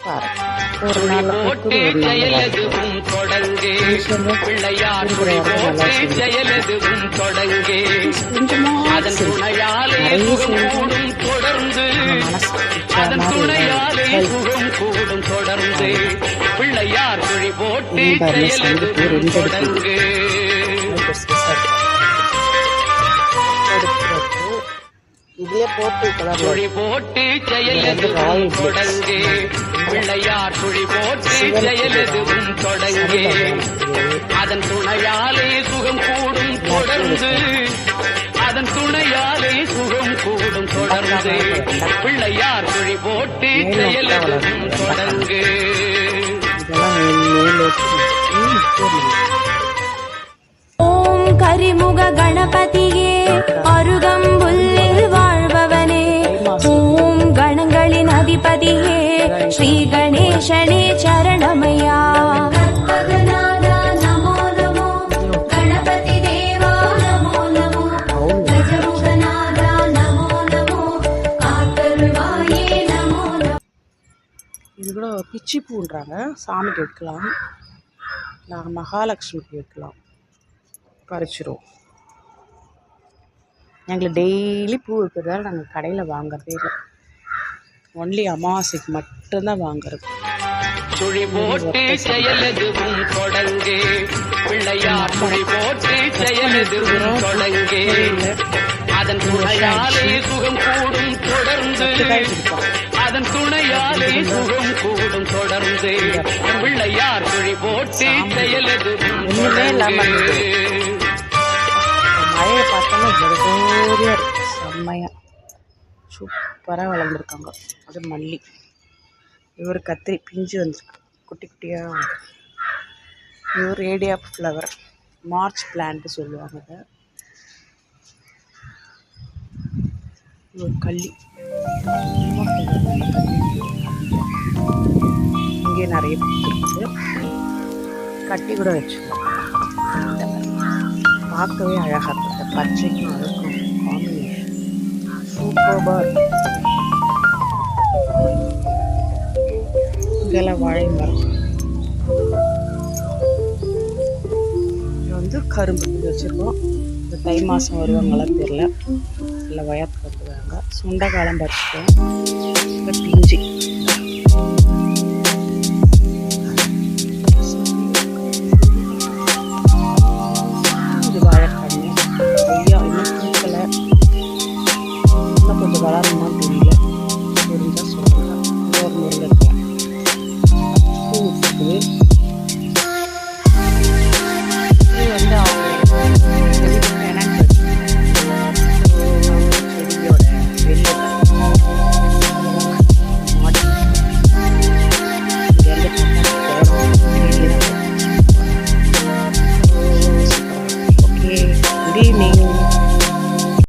ஒரு நாள் போட்டு செயலதுவும் தொடங்கு பிள்ளையார் குடி போட்டு செயலதுவும் தொடங்கு அதன் துணையாலே சுகம் கூடும் தொடர்ந்து அதன் துணையாலே சுகம் கூடும் தொடர்ந்து பிள்ளையார் குழி போட்டு செயலதுவும் தொடங்கு இதுல போட்டு குழி போட்டு செயலதுவும் தொடங்கு பிள்ளையார் குழி போட்டு செயலதுவும் தொடங்கு அதன் துணையாலே சுகம் கூடும் தொடர்ந்து அதன் துணையாலே சுகம் கூடும் தொடர்ந்து பிள்ளையார் குழி போட்டு செயலதுவும் தொடங்கு ஓம் கரிமுக கணபதியே அருகம்புல்லில் வாழ்பவனே ஓம் கணங்களின் அதிபதியே ஸ்ரீ கணேசனே சரணமையா நமோ நமோ கணபதி தேவா நமோ நமோ கஜமுகநாதா நமோ நமோ காத்தருள்வாயே நமோ நமோ. இது கூட பிச்சி பூன்றாங்க, சாமிக்கு வைக்கலாம், நாங்கள் மகாலட்சுமிக்கு வைக்கலாம், பறிச்சிரும். எங்களுக்கு டெய்லி பூ இருக்கிறதால நாங்கள் கடையில் வாங்குறதே இல்லை, ஒன்லி அமாவாசைக்கு மட்டும்தான் வாங்குறது. சுழி போட்டு செயலதுவும் தொடங்கு பிள்ளையார் சுழி போட்டு செயலதுவும் தொடங்கு அதன் துணையாலே சுகம் கூடும் தொடர்ந்து அதன் துணையாலே சுகம் கூடும் தொடர்ந்து பிள்ளையார் சுழி போட்டு செயலதுவும் தொடங்கு. மழையை பார்த்தோன்னா ஜோதியாக இருக்கு, செம்மையாக சூப்பராக வளர்ந்துருக்காங்க. அது மல்லி, இவர் கத்திரி பிஞ்சு வந்துருக்கு, குட்டி குட்டியாக. இவர் ரேடியா ஃப்ளவர், மார்ச் பிளான்ட்டு சொல்லுவாங்க அதை. இவர் கள்ளி, இங்கே நிறைய இருக்குது, கட்டி கூட வச்சுருக்கோம். பார்க்கவே அழகாக இருக்குது, பச்சைக்கும் அழகும் காம்பினேஷன் சூப்பராக இருக்கும். இதெல்லாம் வாழை மரம், இது வந்து கரும்பு இது வச்சுருக்கோம். இந்த தை மாதம் வருவாங்களாம் தெரியல, இல்லை வயத்து கட்டுவாங்க. சுண்டைக்காலம் பறிச்சுட்டோம், இப்போ பிஞ்சு